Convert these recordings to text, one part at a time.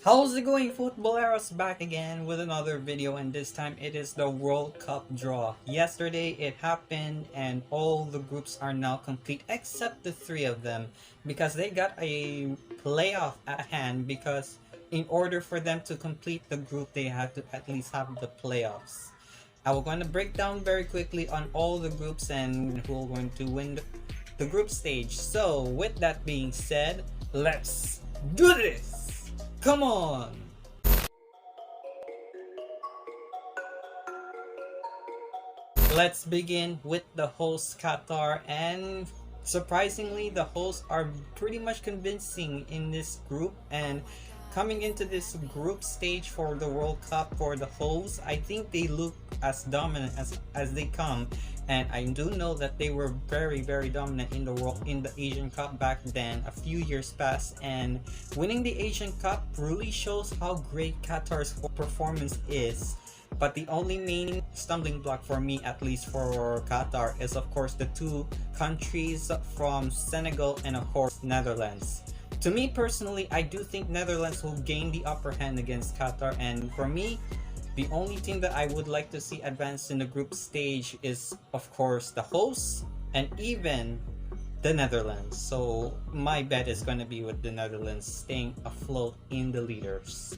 How's it going, footballeros? Back again with another video, and this time it is the World Cup draw. Yesterday it happened and all the groups are now complete except the three of them because they got a playoff at hand, because in order for them to complete the group they had to at least have the playoffs. I will going to break down very quickly on all the groups and who are going to win the group stage. So with that being said, let's do this! Come on! Let's begin with the host Qatar, and surprisingly the hosts are pretty much convincing in this group, and coming into this group stage for the World Cup for the hosts, I think they look as dominant as they come. And I do know that they were very dominant in the Asian Cup back then, a few years past, and winning the Asian Cup really shows how great Qatar's performance is. But the only main stumbling block for me, at least for Qatar, is of course the two countries from Senegal and of course Netherlands. To me personally, I do think Netherlands will gain the upper hand against Qatar, and for me, the only team that I would like to see advance in the group stage is of course the hosts and even the Netherlands. So my bet is going to be with the Netherlands staying afloat in the leaders.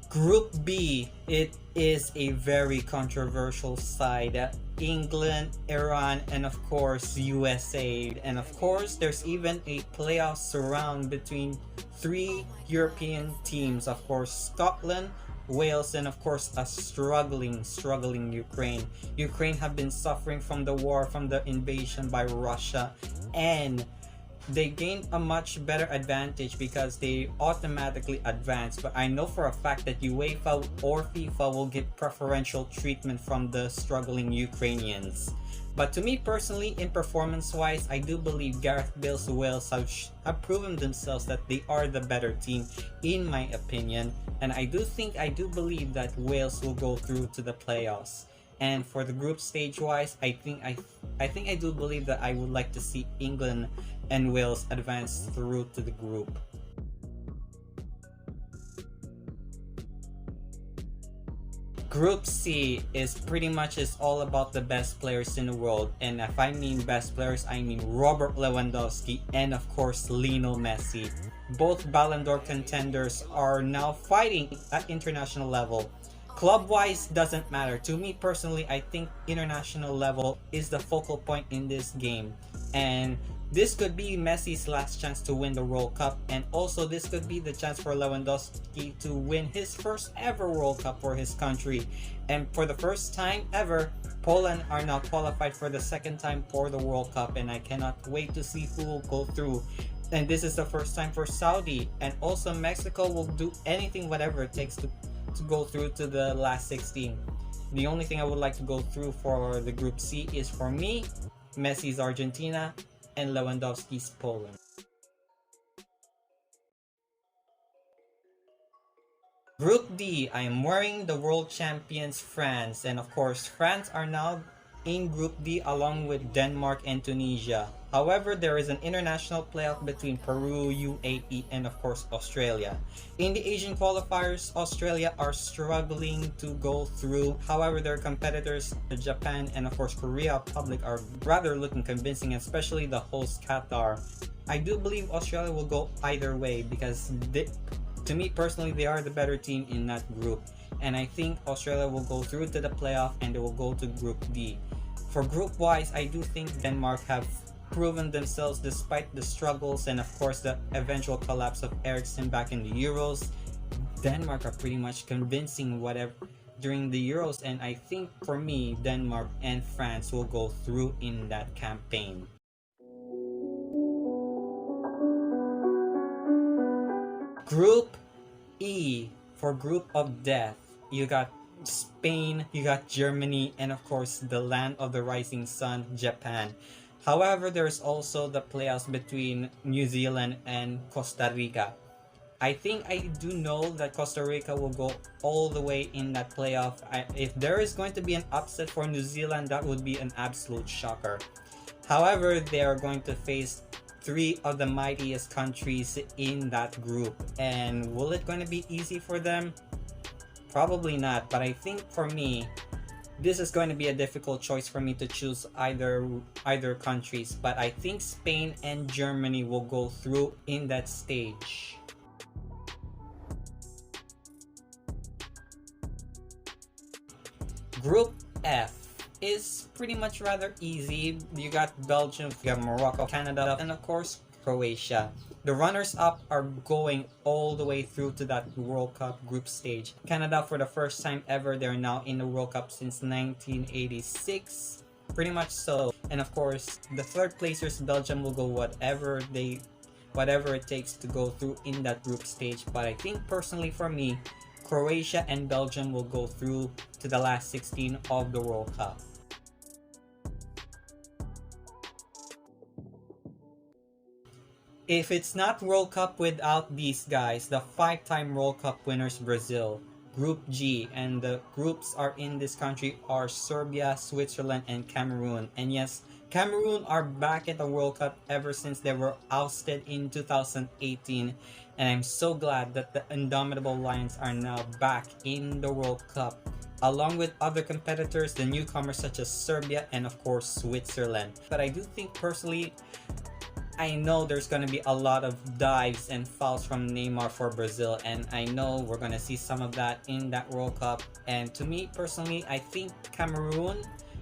Group B, it is a very controversial side. England, Iran, and of course USA. And of course there's even a playoffs round between three European teams, of course Scotland, Wales, and of course a struggling Ukraine. Ukraine have been suffering from the war, from the invasion by Russia, and they gained a much better advantage because they automatically advance. But I know for a fact that UEFA or FIFA will give preferential treatment from the struggling Ukrainians. But to me personally, in performance wise, I do believe Gareth Bale's Wales have proven themselves that they are the better team in my opinion, and I do believe that Wales will go through to the playoffs. And for the group stage wise, I do believe that I would like to see England and Wales advance through to the group. Group C is pretty much all about the best players in the world, and if I mean best players, I mean Robert Lewandowski and of course Lionel Messi. Both Ballon d'Or contenders are now fighting at international level. Club-wise doesn't matter. To me personally, I think international level is the focal point in this game. And this could be Messi's last chance to win the World Cup, and also this could be the chance for Lewandowski to win his first ever World Cup for his country. And for the first time ever, Poland are now qualified for the second time for the World Cup, and I cannot wait to see who will go through. And this is the first time for Saudi, and also Mexico will do anything, whatever it takes to go through to the last 16. The only thing I would like to go through for the Group C is, for me, Messi's Argentina and Lewandowski's Poland. Group D, I am wearing the world champions France, and of course France are now in Group D along with Denmark and Tunisia. However, there is an international playoff between Peru, UAE, and of course Australia. In the Asian qualifiers, Australia are struggling to go through. However, their competitors, Japan and of course Korea Republic, are rather looking convincing, especially the host Qatar. I do believe Australia will go either way because to me personally, they are the better team in that group. And I think Australia will go through to the playoff and they will go to Group D. For group wise, I do think Denmark have proven themselves despite the struggles and of course the eventual collapse of Eriksen back in the Euros. Denmark are pretty much convincing whatever during the Euros, and I think for me, Denmark and France will go through in that campaign. Group E, for Group of Death, you got Spain, you got Germany, and of course the land of the rising sun, Japan. However, there's also the playoffs between New Zealand and Costa Rica. I think I do know that Costa Rica will go all the way in that playoff. If there is going to be an upset for New Zealand, that would be an absolute shocker. However, they are going to face three of the mightiest countries in that group. And will it going to be easy for them? Probably not, but I think for me, this is going to be a difficult choice for me to choose either countries, but I think Spain and Germany will go through in that stage. Group F is pretty much rather easy. You got Belgium, you got Morocco, Canada, and of course Croatia. The runners-up are going all the way through to that World Cup group stage. Canada, for the first time ever, they're now in the World Cup since 1986. Pretty much so. And of course, the third placers, Belgium, will go whatever it takes to go through in that group stage. But I think personally for me, Croatia and Belgium will go through to the last 16 of the World Cup. If it's not World Cup without these guys, the 5-time World Cup winners Brazil, Group G, and the groups are in this country are Serbia, Switzerland, and Cameroon. And yes, Cameroon are back at the World Cup ever since they were ousted in 2018. And I'm so glad that the Indomitable Lions are now back in the World Cup, along with other competitors, the newcomers such as Serbia and of course Switzerland. But I do think personally, I know there's going to be a lot of dives and fouls from Neymar for Brazil, and I know we're going to see some of that in that World Cup. And to me personally, I think Cameroon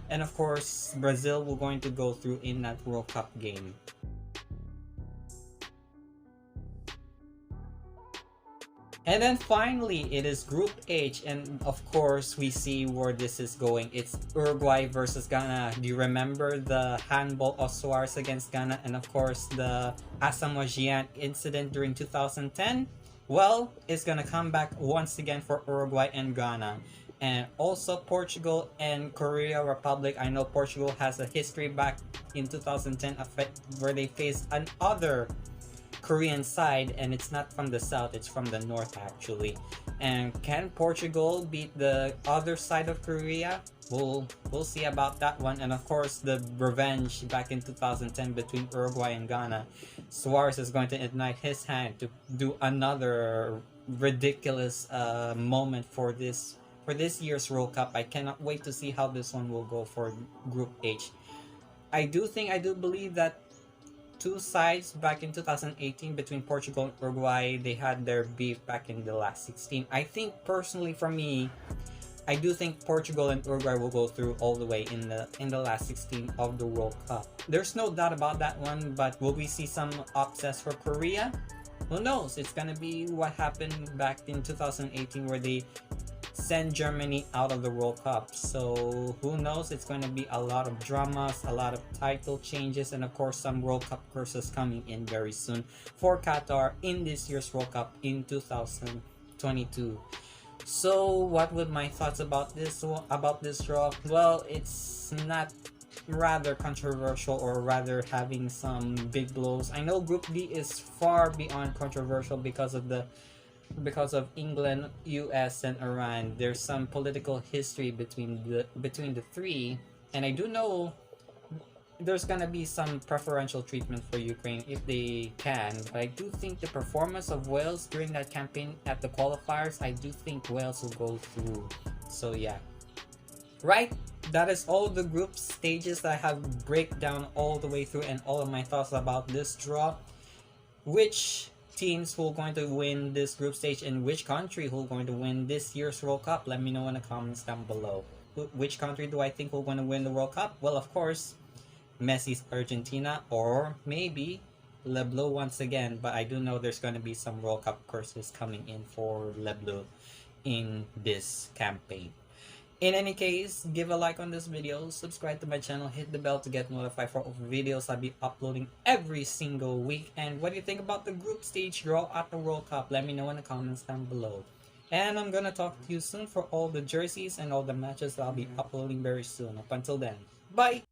and of course Brazil will going to go through in that World Cup game. And then finally, it is Group H, and of course, we see where this is going. It's Uruguay versus Ghana. Do you remember the handball of Suarez against Ghana, and of course, the Asamoah Gyan incident during 2010? Well, it's gonna come back once again for Uruguay and Ghana. And also Portugal and Korea Republic. I know Portugal has a history back in 2010 where they faced another Korean side, and it's not from the south, it's from the north actually. And can Portugal beat the other side of Korea? We'll see about that one. And of course, the revenge back in 2010 between Uruguay and Ghana. Suarez is going to ignite his hand to do another ridiculous moment for this year's World Cup. I cannot wait to see how this one will go for Group H. I do believe that two sides back in 2018 between Portugal and Uruguay, they had their beef back in the last 16. I think personally for me, I do think Portugal and Uruguay will go through all the way in the last 16 of the World Cup. There's no doubt about that one, but will we see some upsets for Korea? Who knows? It's gonna be what happened back in 2018 where they send Germany out of the World Cup. So who knows? It's going to be a lot of dramas, a lot of title changes, and of course some World Cup curses coming in very soon for Qatar in this year's World Cup in 2022. So what would my thoughts about this draw? Well, it's not rather controversial or rather having some big blows. I know Group D is far beyond controversial because of England, US, and Iran. There's some political history between the three, and I do know there's gonna be some preferential treatment for Ukraine if they can. But I do think the performance of Wales during that campaign at the qualifiers, I do think Wales will go through. So yeah. Right, that is all the group stages that I have breakdown all the way through and all of my thoughts about this draw. Which teams who are going to win this group stage and which country who are going to win this year's World Cup? Let me know in the comments down below. Which country do I think will going to win the World Cup? Well, of course, Messi's Argentina, or maybe Le Bleu once again. But I do know there's going to be some World Cup curses coming in for Le Bleu in this campaign. In any case, give a like on this video, subscribe to my channel, hit the bell to get notified for videos I'll be uploading every single week. And what do you think about the group stage draw at the World Cup? Let me know in the comments down below. And I'm gonna talk to you soon for all the jerseys and all the matches that I'll be uploading very soon. Up until then, bye!